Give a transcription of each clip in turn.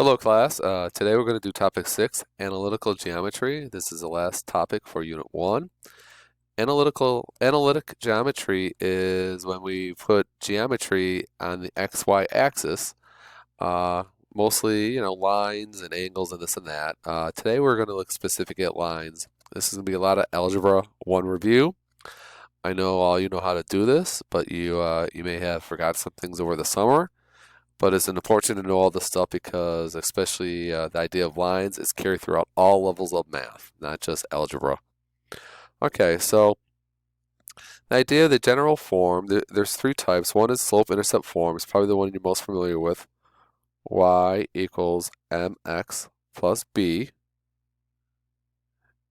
Hello class, today we're going to do topic 6, analytical geometry. This is the last topic for unit 1. Analytic geometry is when we put geometry on the XY axis, mostly, lines and angles and this and that. Today we're going to look specifically at lines. This is going to be a lot of Algebra 1 review. I know all you know how to do this, but you may have forgot some things over the summer. But it's important to know all this stuff because especially the idea of lines is carried throughout all levels of math, not just algebra. Okay, so the idea of the general form, there's 3 types. One is slope-intercept form. It's probably the one you're most familiar with. Y equals mx plus b.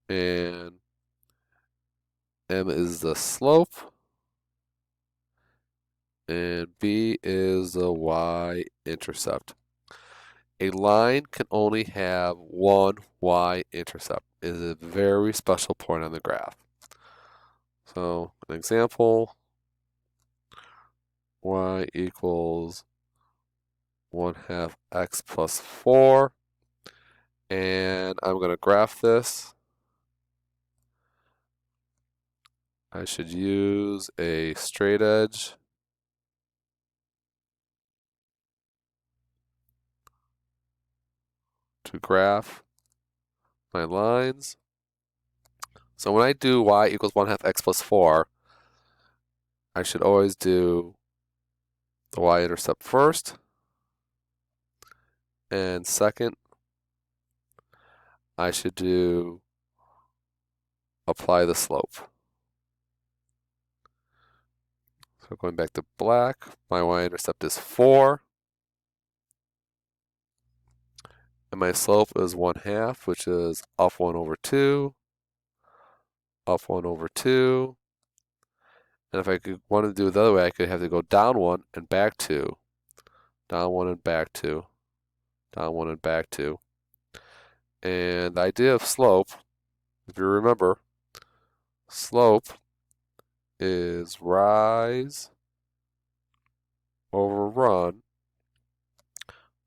And m is the slope. And b is the y-intercept. A line can only have one y-intercept. It is a very special point on the graph. So an example, y equals 1/2 x plus 4. And I'm going to graph this. I should use a straight edge. To graph my lines. So when I do y equals 1/2 x plus 4, I should always do the y-intercept first. And second, I should apply the slope. So going back to black, my y-intercept is 4. And my slope is 1/2, which is up 1 over 2, up 1 over 2. And if I want to do it the other way, I could have to go down 1 and back 2, down 1 and back 2, down 1 and back 2. And the idea of slope, if you remember, slope is rise over run,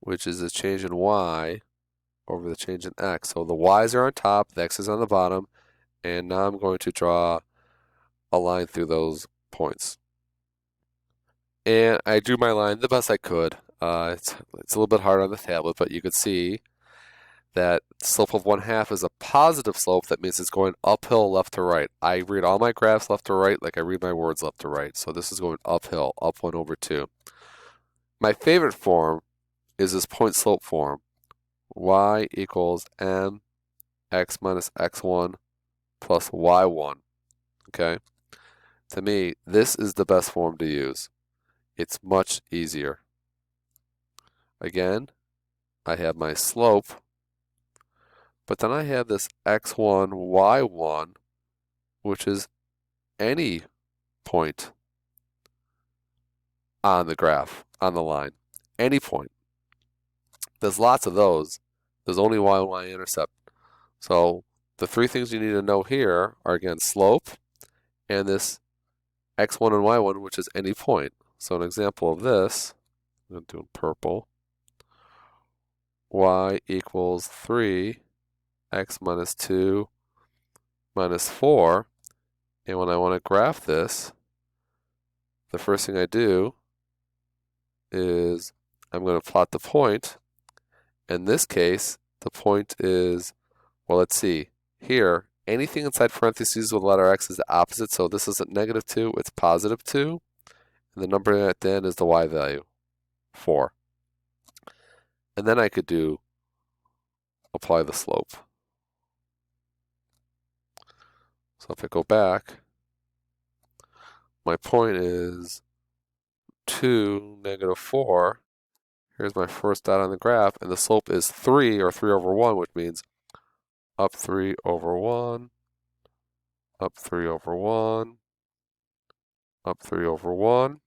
which is a change in y over the change in x. So the y's are on top, the x is on the bottom, and now I'm going to draw a line through those points. And I drew my line the best I could. It's a little bit hard on the tablet, but you could see that slope of 1/2 is a positive slope. That means it's going uphill left to right. I read all my graphs left to right like I read my words left to right. So this is going uphill, up 1 over 2. My favorite form is this point slope form. Y equals mx minus x1 plus y1. Okay? To me, this is the best form to use. It's much easier. Again, I have my slope, but then I have this x1, y1, which is any point on the graph, on the line. Any point. There's lots of those. There's only y and y-intercept. So the 3 things you need to know here are, again, slope and this x1 and y1, which is any point. So an example of this, I'm going to do in purple, y equals 3, x minus 2 minus 4. And when I want to graph this, the first thing I do is I'm going to plot the point. In this case, the point is, well, let's see. Here, anything inside parentheses with the letter x is the opposite. So this isn't -2, it's +2. And the number at the end is the y value, 4. And then I could apply the slope. So if I go back, my point is 2, -4. Here's my first dot on the graph, and the slope is 3, or 3 over 1, which means up 3 over 1, up 3 over 1, up 3 over 1.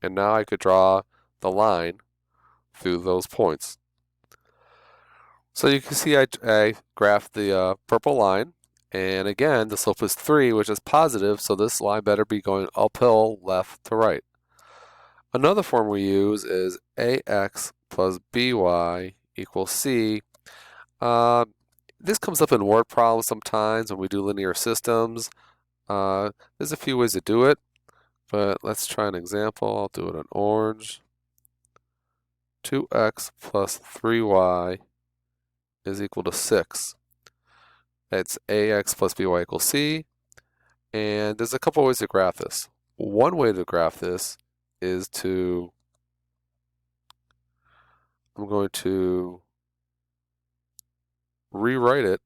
And now I could draw the line through those points. So you can see I graphed the purple line. And again, the slope is 3, which is positive, so this line better be going uphill left to right. Another form we use is ax plus by equals C. This comes up in word problems sometimes when we do linear systems. There's a few ways to do it, but let's try an example. I'll do it in orange. 2x plus 3y is equal to 6. It's ax plus by equals c. And there's a couple ways to graph this. One way to graph this is I'm going to rewrite it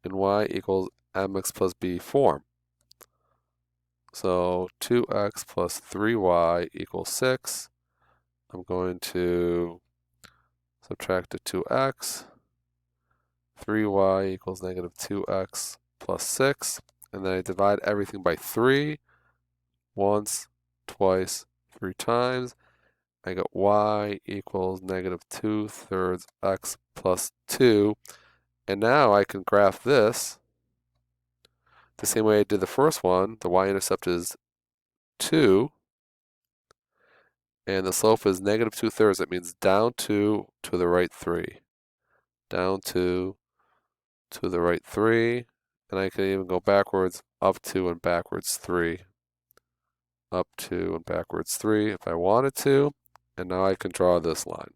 in y equals mx plus b form. So 2x plus 3y equals 6. I'm going to subtract the 2x. 3y equals negative 2x plus 6. And then I divide everything by 3 once, twice, 3 times. I get y equals negative 2/3 x plus 2. And now I can graph this the same way I did the first one. The y-intercept is 2. And the slope is negative 2/3. That means down 2 to the right 3. Down 2 to the right 3. And I can even go backwards, up 2 and backwards 3. Up 2 and backwards 3 if I wanted to. And now I can draw this line.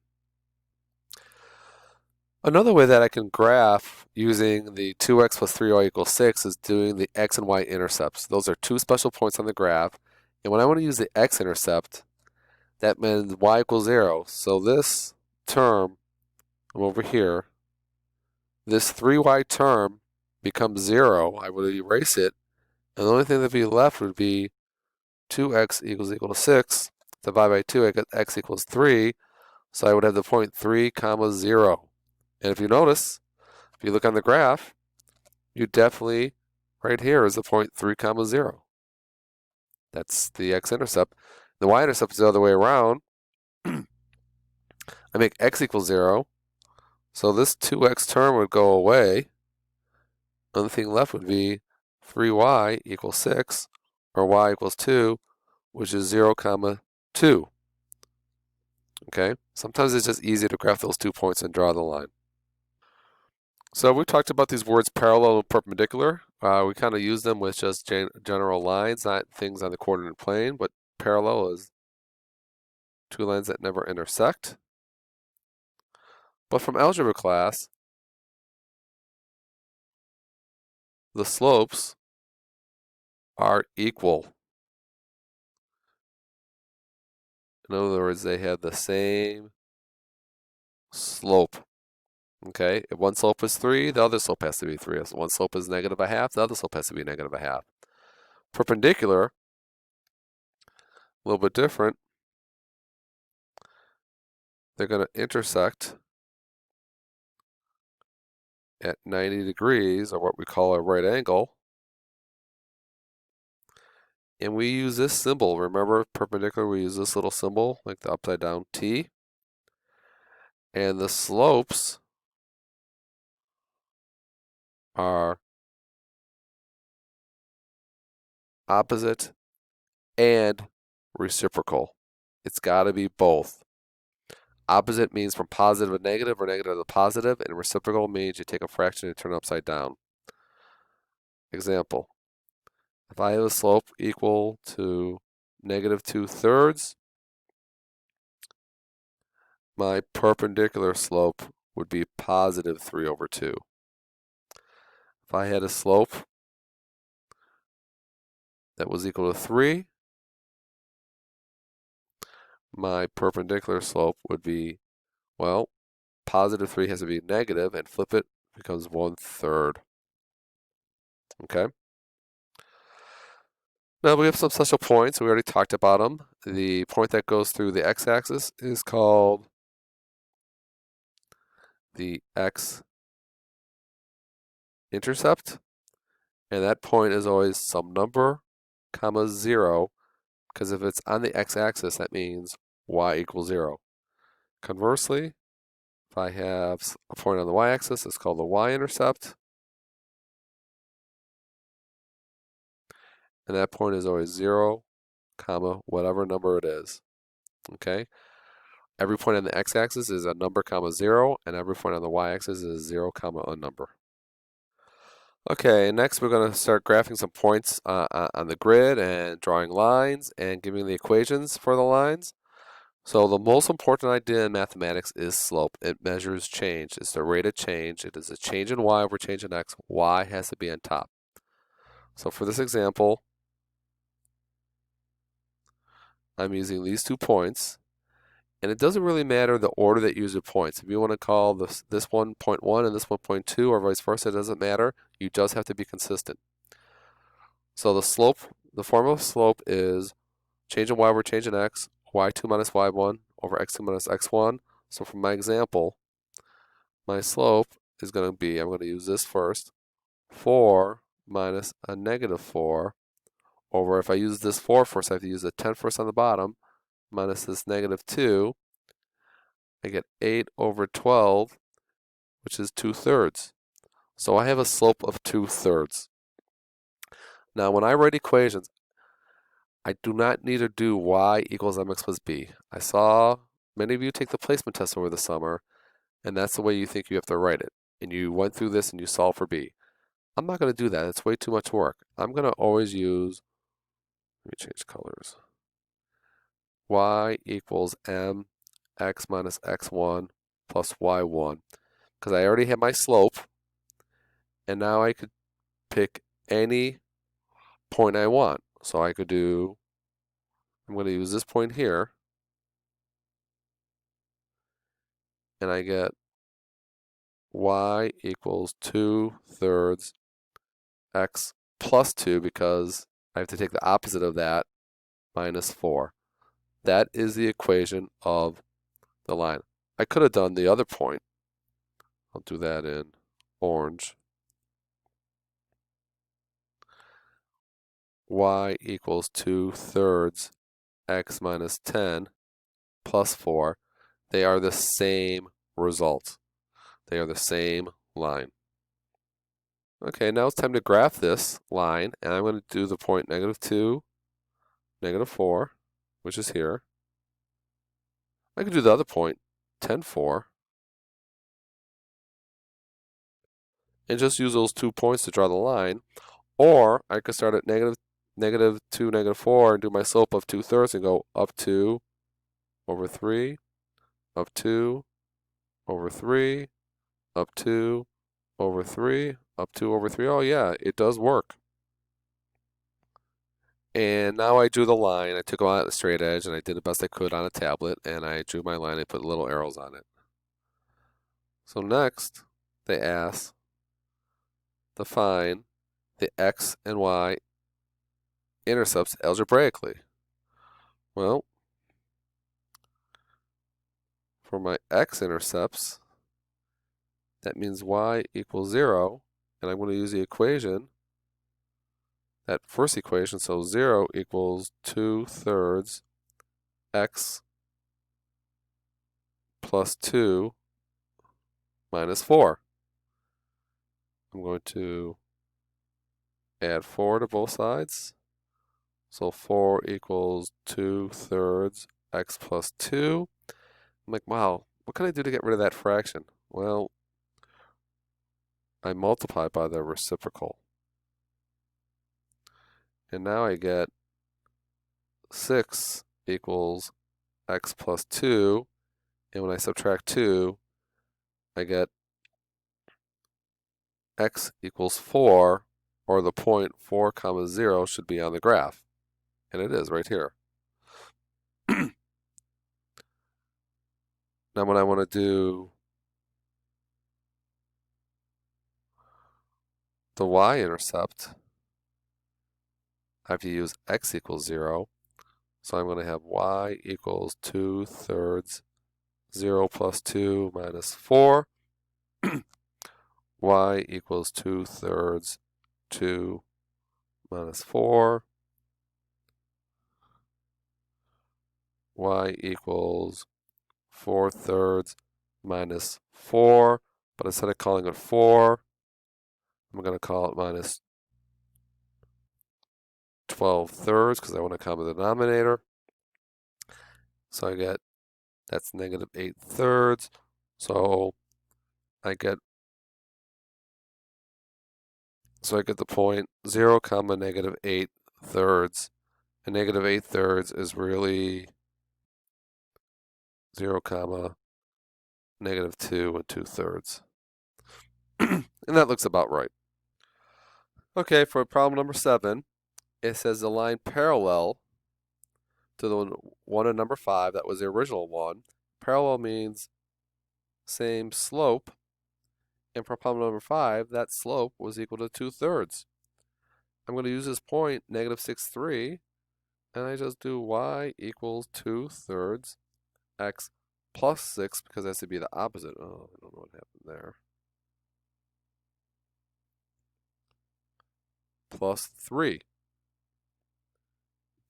Another way that I can graph using the 2x plus 3y equals 6 is doing the x and y intercepts. Those are two special points on the graph. And when I want to use the x-intercept, that means y equals 0. So this term, I'm over here, this 3y term becomes 0. I would erase it. And the only thing that would be left would be 2x equal to 6. Divide by 2, I get x equals 3. So I would have the point 3 comma 0. And if you notice, if you look on the graph, you definitely, right here is the point 3 comma 0. That's the x-intercept. The y-intercept is the other way around. I make x equals 0. So this 2x term would go away. Only thing left would be 3y equals 6, or y equals 2, which is 0 comma 2. Okay? Sometimes it's just easy to graph those 2 points and draw the line. So we talked about these words parallel and perpendicular. We kind of use them with just general lines, not things on the coordinate plane, but parallel is 2 lines that never intersect. But from algebra class, the slopes are equal. In other words, they have the same slope. Okay, if one slope is 3, the other slope has to be 3. If one slope is negative a half, the other slope has to be negative a half. Perpendicular, a little bit different. They're going to intersect at 90 degrees, or what we call a right angle. And we use this symbol. Remember, perpendicular, we use this little symbol, like the upside down T. And the slopes are opposite and reciprocal. It's got to be both. Opposite means from positive to negative or negative to positive, and reciprocal means you take a fraction and turn it upside down. Example, if I have a slope equal to negative 2/3, my perpendicular slope would be positive 3/2. If I had a slope that was equal to 3, my perpendicular slope would be, well, positive 3 has to be negative, and flip it becomes 1/3. Okay? Now we have some special points. We already talked about them. The point that goes through the x-axis is called the x-intercept. And that point is always some number, comma 0, because if it's on the x-axis, that means y equals 0. Conversely, if I have a point on the y-axis, it's called the y-intercept. And that point is always 0, comma, whatever number it is. Okay? every point on the x-axis is a number comma 0, and every point on the y-axis is 0 comma a number. Okay, next we're going to start graphing some points on the grid and drawing lines and giving the equations for the lines. So the most important idea in mathematics is slope. It measures change. It's the rate of change. It is a change in y over change in x. Y has to be on top. So for this example, I'm using these 2 points. And it doesn't really matter the order that you use your points. If you want to call this one 0.1 and this one 0.2 or vice versa, it doesn't matter. You just have to be consistent. So the slope, the formula of slope is change in y over change in x, y2 minus y1 over x2 minus x1. So for my example, my slope is going to be, I'm going to use this first, 4 minus a negative 4 over, if I use this 4 first, I have to use the 10 first on the bottom, minus this negative 2. I get 8 over 12, which is 2/3. So I have a slope of 2/3. Now when I write equations, I do not need to do y equals mx plus b. I saw many of you take the placement test over the summer, and that's the way you think you have to write it. And you went through this and you solved for b. I'm not going to do that. It's way too much work. I'm going to always use, let me change colors, y equals mx minus x1 plus y1. Because I already have my slope, and now I could pick any point I want. So I could do, I'm going to use this point here, and I get y equals 2/3 x plus 2, because I have to take the opposite of that, minus 4. That is the equation of the line. I could have done the other point. I'll do that in orange. Y equals 2/3 x minus 10 plus 4. They are the same result. They are the same line. Okay, now it's time to graph this line, and I'm going to do the point -2, -4, which is here. I could do the other point, 10, 4, and just use those 2 points to draw the line. Or I could start at -2, -4, and do my slope of 2/3 and go up 2 over 3, up 2 over 3, up 2 over 3, up 2 over 3. Oh yeah, it does work. And now I drew the line. I took it out the straight edge, and I did the best I could on a tablet, and I drew my line and put little arrows on it. So next, they ask to find the x and y intercepts algebraically. Well, for my x-intercepts, that means y equals 0, and I'm going to use the equation, that first equation, so 0 equals 2/3 x plus 2 minus 4. I'm going to add 4 to both sides. So 4 equals 2/3 x plus 2. I'm like, wow, what can I do to get rid of that fraction? Well, I multiply by the reciprocal. And now I get 6 equals x plus 2. And when I subtract 2, I get x equals 4, or the point 4 comma 0 should be on the graph. And it is right here. Now when I want to do the y-intercept, I have to use x equals 0. So I'm going to have y equals 2/3 0 plus 2 minus 4. Y equals 2/3 2 minus 4. Y equals 4/3 minus 4. But instead of calling it 4, I'm going to call it minus 12/3 because I want a common denominator. So I get That's negative 8/3. So I get the point 0 comma negative 8/3. And negative 8/3 is really 0 comma negative 2 and 2/3. And that looks about right. Okay, for problem number 7, it says the line parallel to the one in number 5, that was the original one. Parallel means same slope. And for problem number 5, that slope was equal to 2/3. I'm going to use this point, negative 6/3, and I just do y equals 2/3 x plus 6, because that has to be the opposite. Oh, I don't know what happened there. Plus 3.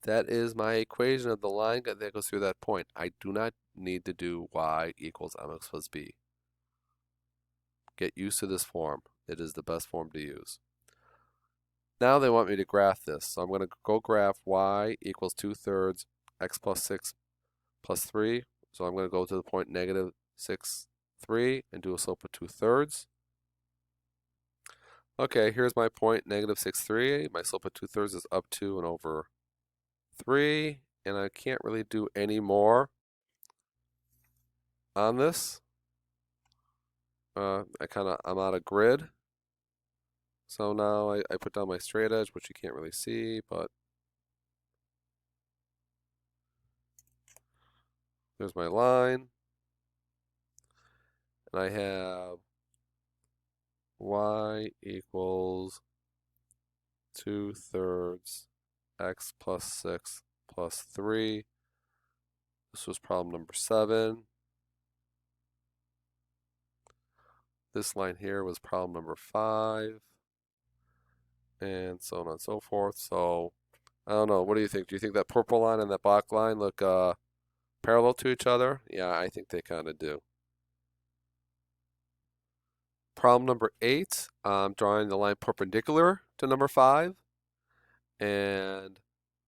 That is my equation of the line that goes through that point. I do not need to do y equals mx plus b. Get used to this form. It is the best form to use. Now they want me to graph this. So I'm going to go graph y equals 2/3 x plus 6 plus 3. So I'm going to go to the point negative 6/3 and do a slope of 2/3. Okay, here's my point, negative 6/3. My slope of 2/3 is up 2 and over 3. And I can't really do any more on this. I'm out of grid. So now I put down my straight edge, which you can't really see, but there's my line. And I have y equals 2/3 x plus 6 plus 3. This was problem number 7. This line here was problem number 5. And so on and so forth. So, I don't know. What do you think? Do you think that purple line and that black line look parallel to each other? Yeah, I think they kind of do. Problem number 8, I'm drawing the line perpendicular to number 5. And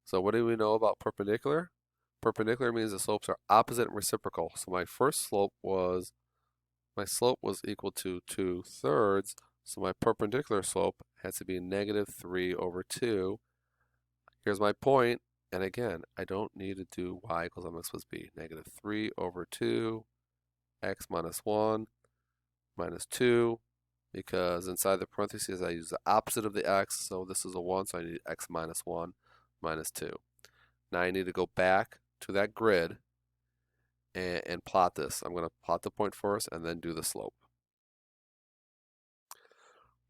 so what do we know about perpendicular? Perpendicular means the slopes are opposite and reciprocal. So my slope was equal to 2/3. So my perpendicular slope has to be negative 3 over 2. Here's my point. And again, I don't need to do y equals mx plus b. Negative 3 over 2, x minus 1, minus 2. Because inside the parentheses, I use the opposite of the x. So this is a 1, so I need x minus 1, minus 2. Now I need to go back to that grid and plot this. I'm going to plot the point first and then do the slope.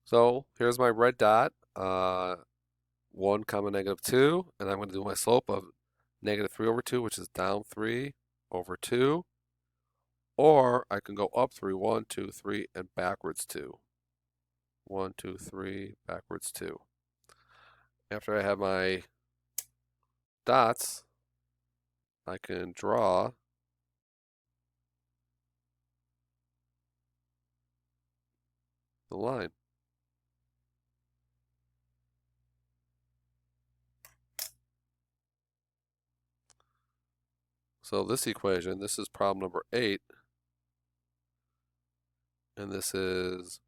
So here's my red dot, 1 comma negative 2, and I'm going to do my slope of negative 3 over 2, which is down 3 over 2. Or I can go up 3, 1, 2, 3, and backwards 2. 1, 2, 3, backwards 2. After I have my dots, I can draw the line. So this equation, this is problem number 8, and this is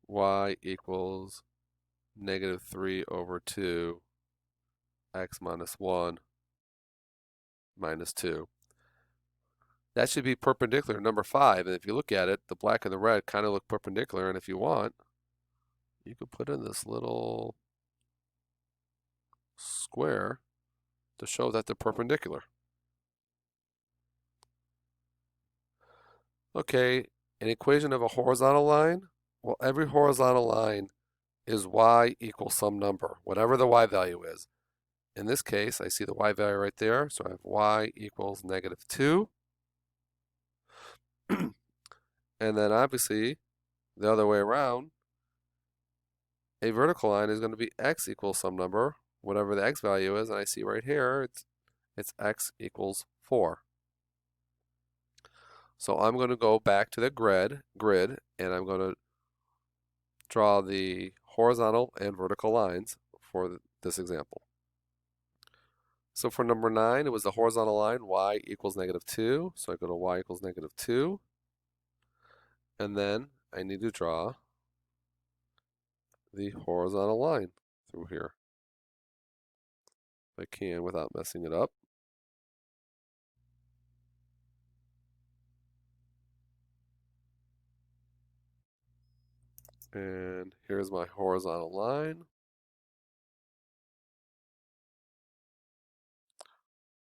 y equals negative 3 over 2, x minus 1, minus 2. That should be perpendicular to number 5, and if you look at it, the black and the red kind of look perpendicular, and if you want, you could put in this little square to show that they're perpendicular. Okay, an equation of a horizontal line. Well, every horizontal line is y equals some number, whatever the y value is. In this case, I see the y value right there, so I have y equals negative 2. And then obviously, the other way around, a vertical line is going to be x equals some number, whatever the x value is, and I see right here, it's x equals 4. So I'm going to go back to the grid, and I'm going to draw the horizontal and vertical lines for this example. So for number 9, it was the horizontal line, y equals -2. So I go to y equals -2. And then I need to draw the horizontal line through here. If I can without messing it up. And here's my horizontal line.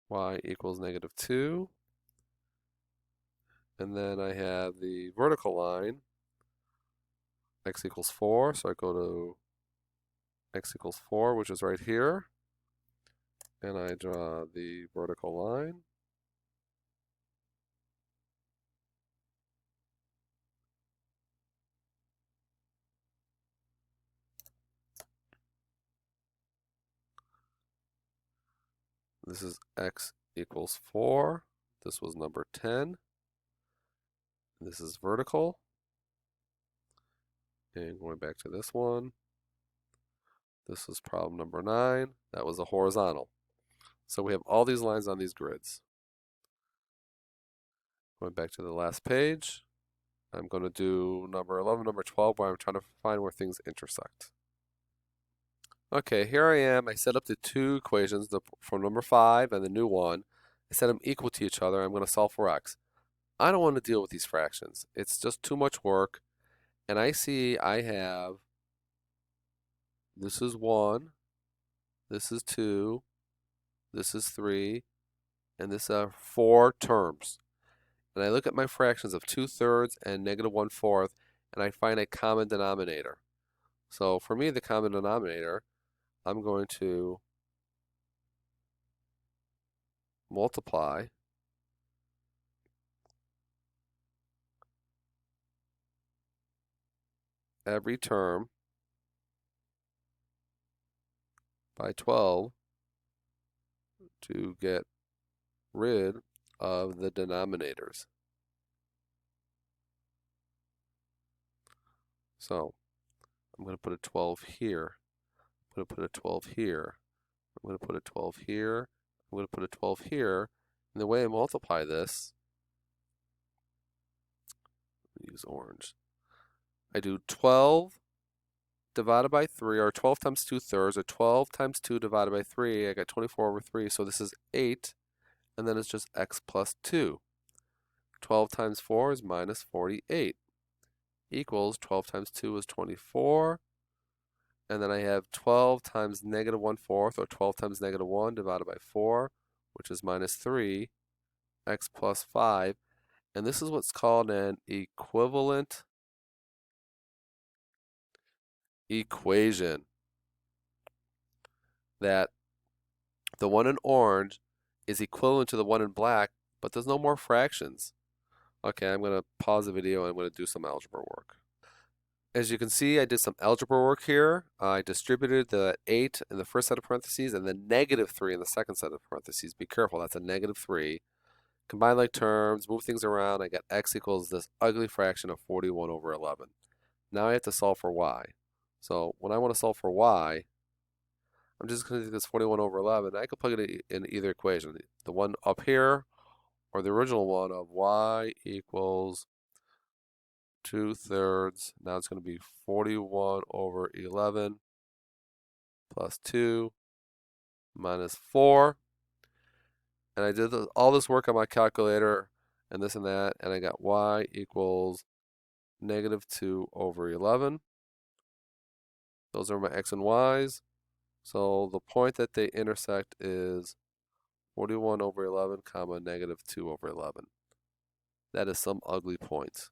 Y equals -2. And then I have the vertical line, x equals 4. So I go to x equals 4, which is right here. And I draw the vertical line. This is x equals 4. This was number 10. This is vertical. And going back to this one, this is problem number 9. That was a horizontal. So we have all these lines on these grids. Going back to the last page, I'm going to do number 11, number 12, where I'm trying to find where things intersect. Okay, here I am. I set up the two equations from number 5 and the new one. I set them equal to each other. I'm going to solve for x. I don't want to deal with these fractions. It's just too much work. And I see I have, this is 1, this is 2, this is 3, and this are 4 terms. And I look at my fractions of 2/3 and -1/4, and I find a common denominator. So for me, the common denominator, I'm going to multiply every term by 12 to get rid of the denominators. So I'm going to put a 12 here. I'm going to put a 12 here. I'm going to put a 12 here. I'm going to put a 12 here. And the way I multiply this, use orange. I do 12 divided by 3, or 12 times 2/3, or 12 times 2 divided by 3. I got 24 over 3, so this is 8. And then it's just x plus 2. 12 times 4 is -48. Equals 12 times 2 is 24. And then I have 12 times -1/4, or 12 times -1 divided by 4, which is -3, x plus 5. And this is what's called an equivalent equation. That the one in orange is equivalent to the one in black, but there's no more fractions. Okay, I'm going to pause the video and I'm going to do some algebra work. As you can see, I did some algebra work here. I distributed the 8 in the first set of parentheses and the -3 in the second set of parentheses. Be careful, that's a -3. Combine like terms, move things around. I got x equals this ugly fraction of 41 over 11. Now I have to solve for y. So when I want to solve for y, I'm just going to take this 41 over 11. I could plug it in either equation. The one up here or the original one of y equals 2/3. Now it's going to be 41 over 11 plus 2 minus 4. And I did all this work on my calculator and this and that, and I got y equals -2 over 11. Those are my x and y's. So the point that they intersect is 41 over 11 comma -2 over 11. That is some ugly point.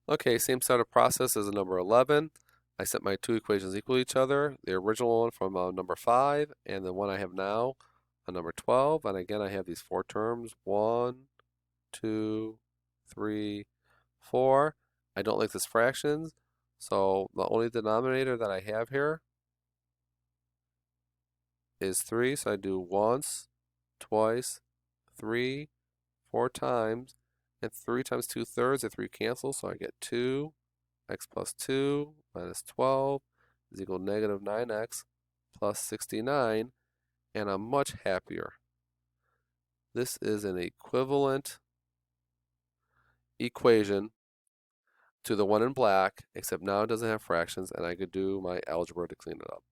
Okay, same sort of process as number 11. I set my two equations equal to each other. The original one from number 5 and the one I have now on number 12. And again, I have these 4 terms. 1, 2, 3, 4. I don't like this fractions. So the only denominator that I have here is 3. So I do once, twice, 3, 4 times. And 3 times 2/3, the 3 cancel. So I get 2. X plus 2 minus 12 is equal to -9x plus 69, and I'm much happier. This is an equivalent equation to the one in black, except now it doesn't have fractions, and I could do my algebra to clean it up.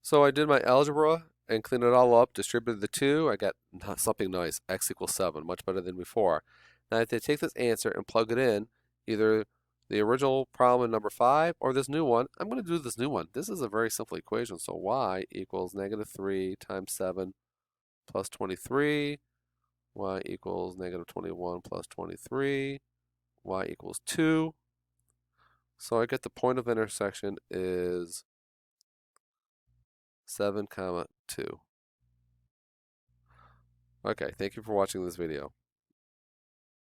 So I did my algebra and cleaned it all up, distributed the 2. I got something nice, x equals 7, much better than before. Now I have to take this answer and plug it in, either the original problem in number 5 or this new one. I'm going to do this new one. This is a very simple equation. So y equals negative 3 times 7 plus 23. Y equals negative 21 plus 23. Y equals 2. So I get the point of intersection is 7, 2. Okay, thank you for watching this video.